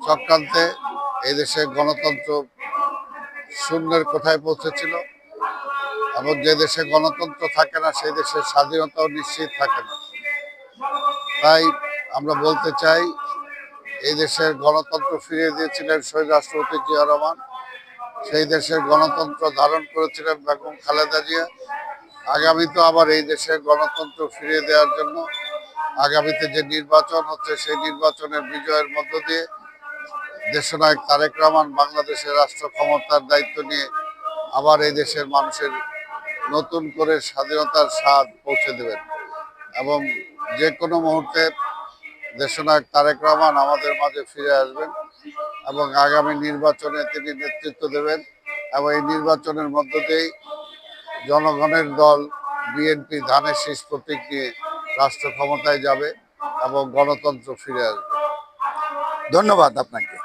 চক্রান্তে এই দেশে গণতন্ত্র শূন্যের কোঠায় পৌঁছেছিল এবং যে দেশে গণতন্ত্র থাকে না সেই দেশের স্বাধীনতাও নিশ্চিত থাকে না। তাই আমরা বলতে চাই, এই দেশের গণতন্ত্র ফিরিয়ে দিয়েছিলেন শহীদ রাষ্ট্রপতি জিয়া রহমান, সেই দেশের গণতন্ত্র ধারণ করেছিলেন বেগম খালেদা জিয়া। আগামীতে আবার এই দেশের গণতন্ত্র ফিরিয়ে দেওয়ার জন্য আগামীতে যে নির্বাচন হচ্ছে সেই নির্বাচনের বিজয়ের মধ্য দিয়ে দেশনায়ক তারেক রহমান বাংলাদেশের রাষ্ট্র ক্ষমতার দায়িত্ব নিয়ে আবার এই দেশের মানুষের নতুন করে স্বাধীনতার স্বাদ পৌঁছে দেবেন এবং যে কোনো মুহূর্তে দেশনায়ক তারেক রহমান আমাদের মাঝে ফিরে আসবেন এবং আগামী নির্বাচনে তিনি নেতৃত্ব দেবেন এবং এই নির্বাচনের মধ্য দিয়েই জনগণের দল বিএনপি ধানের শীষ প্রতীক নিয়ে রাষ্ট্র ক্ষমতায় যাবে এবং গণতন্ত্র ফিরে আসবে। ধন্যবাদ আপনাকে।